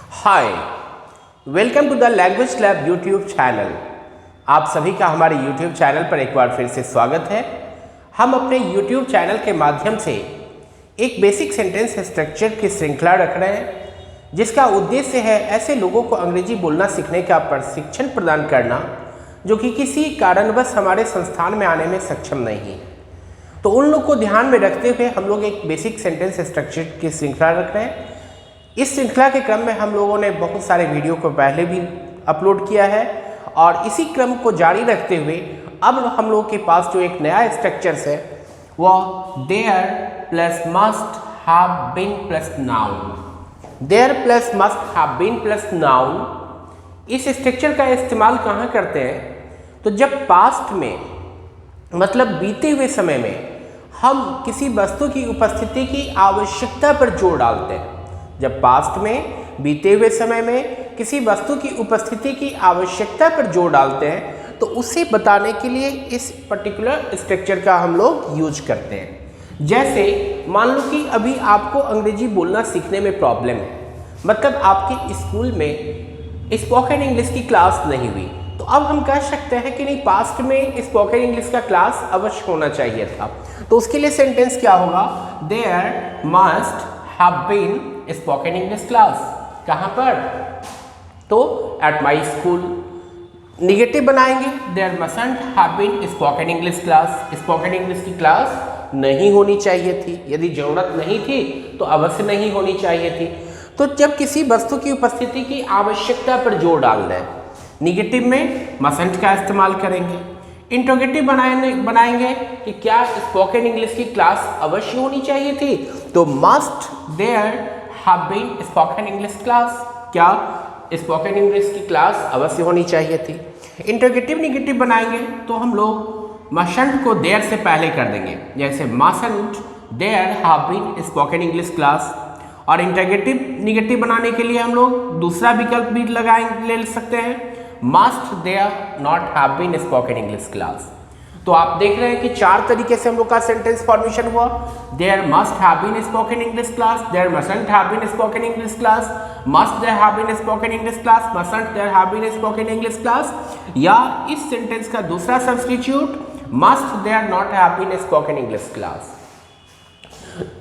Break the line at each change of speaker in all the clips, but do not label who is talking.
Hi, welcome to the language lab YouTube channel. आप सभी का हमारे यूट्यूब चैनल पर एक बार फिर से स्वागत है। हम अपने यूट्यूब चैनल के माध्यम से एक बेसिक सेंटेंस स्ट्रक्चर की श्रृंखला रख रहे हैं, जिसका उद्देश्य है ऐसे लोगों को अंग्रेजी बोलना सीखने का प्रशिक्षण प्रदान करना जो कि किसी कारणवश हमारे संस्थान में आने में सक्षम नहीं है। तो उन लोग को ध्यान में रखते हुए हम लोग एक बेसिक सेंटेंस स्ट्रक्चर की श्रृंखला रख रहे हैं। इस श्रृंखला के क्रम में हम लोगों ने बहुत सारे वीडियो को पहले भी अपलोड किया है और इसी क्रम को जारी रखते हुए अब हम लोगों के पास जो एक नया स्ट्रक्चर है वह there plus must have been plus noun. There plus must have been plus noun इस स्ट्रक्चर का इस्तेमाल कहाँ करते हैं? तो जब पास्ट में मतलब बीते हुए समय में हम किसी वस्तु की उपस्थिति की आवश्यकता पर जोर डालते हैं। जब पास्ट में बीते हुए समय में किसी वस्तु की उपस्थिति की आवश्यकता पर जोर डालते हैं तो उसे बताने के लिए इस पर्टिकुलर स्ट्रक्चर का हम लोग यूज करते हैं। जैसे मान लो कि अभी आपको अंग्रेजी बोलना सीखने में प्रॉब्लम है, मतलब आपके स्कूल में स्पोकन इंग्लिश की क्लास नहीं हुई, तो अब हम कह सकते हैं कि नहीं, पास्ट में स्पोकन इंग्लिश का क्लास अवश्य होना चाहिए था। तो उसके लिए सेंटेंस क्या होगा? There must have been spoken English class. कहाँ पर? तो एट माई स्कूल। निगेटिव बनाएंगे, there mustn't have been spoken English class. Spoken English की क्लास नहीं होनी चाहिए थी, यदि जरूरत नहीं थी तो अवश्य नहीं होनी चाहिए थी। तो जब किसी वस्तु की उपस्थिति की आवश्यकता पर जोर डाल रहे हैं, निगेटिव में मस्टंट का इस्तेमाल करेंगे। इंट्रोगेटिव बनाएंगे कि क्या स्पोकन इंग्लिश की क्लास अवश्य होनी चाहिए थी, तो must there have been spoken English class. क्या स्पोकन इंग्लिश की क्लास अवश्य होनी चाहिए थी। इंट्रोगेटिव निगेटिव बनाएंगे तो हम लोग मस्टंट को देयर से पहले कर देंगे, जैसे mustn't there have been spoken English class. और इंट्रोगेटिव निगेटिव बनाने के लिए हम लोग दूसरा विकल्प भी ले सकते हैं, must there not have been spoken English class. तो आप देख रहे हैं कि चार तरीके से हम लोग का सेंटेंस फॉर्मेशन हुआ। There must have been spoken English class, there mustn't have been spoken English class, must there have been spoken English class, mustn't there have been spoken English class. या इस सेंटेंस का दूसरा substitute, must there not have been spoken English class.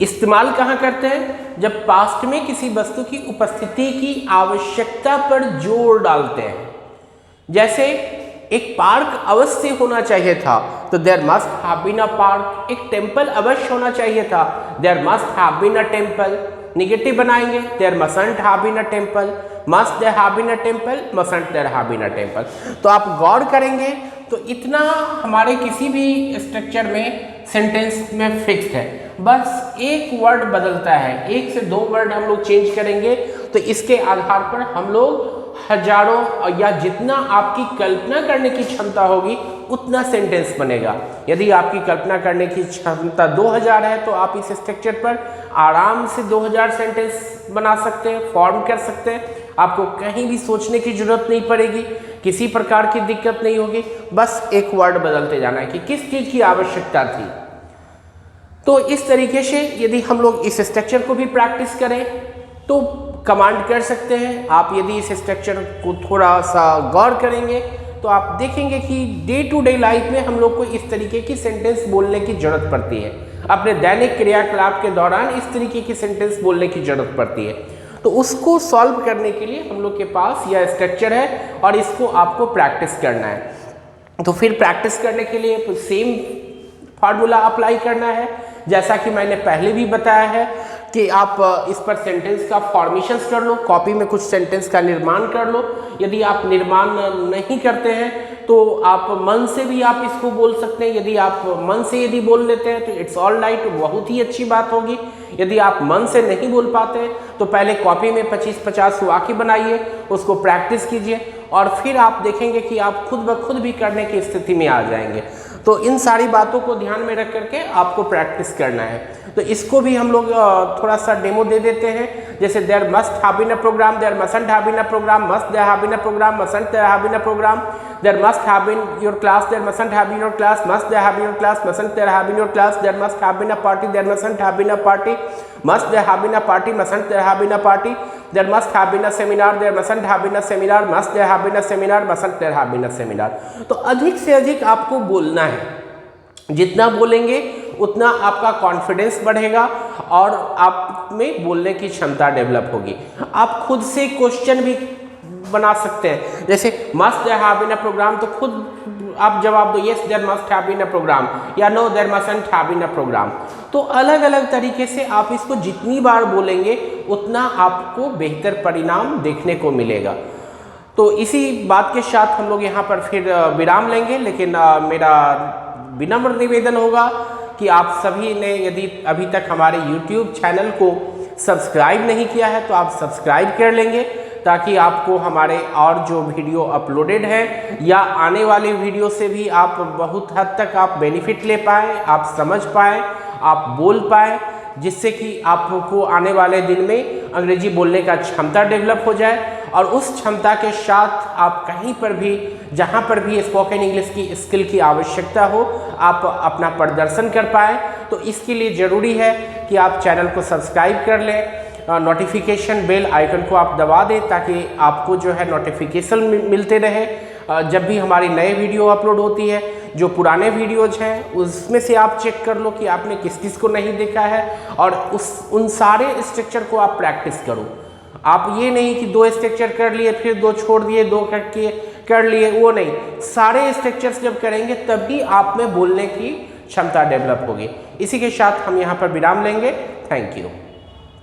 इस्तेमाल कहाँ करते हैं? जब past में किसी वस्तु की उपस्थिति की आवश्यकता पर जोर डालते हैं। जैसे एक पार्क अवश्य होना चाहिए था, तो there must have been a park. एक टेम्पल अवश्य होना चाहिए था, there must have been a temple. Negative बनाएंगे, there mustn't have been a temple, must there have been a temple, mustn't there have been a temple. तो आप गौर करेंगे तो इतना हमारे किसी भी स्ट्रक्चर में सेंटेंस में फिक्स्ड है, बस एक वर्ड बदलता है, एक से दो वर्ड हम लोग चेंज करेंगे तो इसके आधार पर हम लोग हजारों या जितना आपकी कल्पना करने की क्षमता होगी उतना सेंटेंस बनेगा। यदि आपकी कल्पना करने की क्षमता 2000 है तो आप इस स्ट्रक्चर पर आराम से 2000 सेंटेंस बना सकते हैं, फॉर्म कर सकते हैं। आपको कहीं भी सोचने की जरूरत नहीं पड़ेगी, किसी प्रकार की दिक्कत नहीं होगी, बस एक वर्ड बदलते जाना है कि किस चीज़ की आवश्यकता थी। तो इस तरीके से यदि हम लोग इस स्ट्रक्चर को भी प्रैक्टिस करें तो कमांड कर सकते हैं। आप यदि इस स्ट्रक्चर को थोड़ा सा गौर करेंगे तो आप देखेंगे कि डे टू डे लाइफ में हम लोग को इस तरीके की सेंटेंस बोलने की जरूरत पड़ती है। अपने दैनिक क्रियाकलाप के दौरान इस तरीके की सेंटेंस बोलने की जरूरत पड़ती है। तो उसको सॉल्व करने के लिए हम लोग के पास यह स्ट्रक्चर है और इसको आपको प्रैक्टिस करना है। तो फिर प्रैक्टिस करने के लिए सेम फार्मूला अप्लाई करना है, जैसा कि मैंने पहले भी बताया है कि आप इस पर सेंटेंस का फॉर्मेशंस कर लो, कॉपी में कुछ सेंटेंस का निर्माण कर लो। यदि आप निर्माण नहीं करते हैं तो आप मन से भी आप इसको बोल सकते हैं। यदि आप मन से यदि बोल लेते हैं तो इट्स ऑल राइट, बहुत ही अच्छी बात होगी। यदि आप मन से नहीं बोल पाते हैं तो पहले कॉपी में 25-50 वाक्य बनाइए, उसको प्रैक्टिस कीजिए और फिर आप देखेंगे कि आप खुद ब खुद भी करने की स्थिति में आ जाएंगे। तो इन सारी बातों को ध्यान में रख करके आपको प्रैक्टिस करना है। तो इसको भी हम लोग थोड़ा सा डेमो दे देते हैं। जैसे there must have been a programme, there mustn't have been a programme, must there have been a programme, mustn't there have been a programme, there must have been your class, there mustn't have been your class, must there have been your class, mustn't there have been your class, there must have been a party, there mustn't have been a party, must there have been a party, mustn't there have been a party, there must have been a seminar, there mustn't have been a seminar, must there have been a seminar, mustn't there have been a seminar। तो अधिक से अधिक आपको बोलना है, जितना बोलेंगे उतना आपका कॉन्फिडेंस बढ़ेगा और आप में बोलने की क्षमता डेवलप होगी। आप खुद से क्वेश्चन भी बना सकते हैं, जैसे must there have been a programme, तो खुद आप जवाब दो yes there must have been a programme या no there mustn't have been a programme. तो अलग अलग तरीके से आप इसको जितनी बार बोलेंगे उतना आपको बेहतर परिणाम देखने को मिलेगा। तो इसी बात के साथ हम लोग यहाँ पर फिर विराम लेंगे, लेकिन मेरा विनम्र निवेदन होगा कि आप सभी ने यदि अभी तक हमारे YouTube चैनल को सब्सक्राइब नहीं किया है तो आप सब्सक्राइब कर लेंगे, ताकि आपको हमारे और जो वीडियो अपलोडेड है या आने वाले वीडियो से भी आप बहुत हद तक आप बेनिफिट ले पाएँ, आप समझ पाएँ, आप बोल पाएँ, जिससे कि आपको आने वाले दिन में अंग्रेजी बोलने का क्षमता डेवलप हो जाए और उस क्षमता के साथ आप कहीं पर भी जहाँ पर भी स्पोकन इंग्लिश की स्किल की आवश्यकता हो आप अपना प्रदर्शन कर पाएँ। तो इसके लिए ज़रूरी है कि आप चैनल को सब्सक्राइब कर लें, नोटिफिकेशन बेल आइकन को आप दबा दें ताकि आपको जो है नोटिफिकेशन मिलते रहे जब भी हमारी नए वीडियो अपलोड होती है। जो पुराने वीडियोज हैं उसमें से आप चेक कर लो कि आपने किस किस को नहीं देखा है और उन सारे स्ट्रक्चर को आप प्रैक्टिस करो। आप ये नहीं कि 2 स्ट्रक्चर कर लिए फिर 2 छोड़ दिए, 2 कर लिए, वो नहीं, सारे स्ट्रक्चर्स जब करेंगे तभी आप में बोलने की क्षमता डेवलप होगी। इसी के साथ हम यहाँ पर विराम लेंगे। Thank you.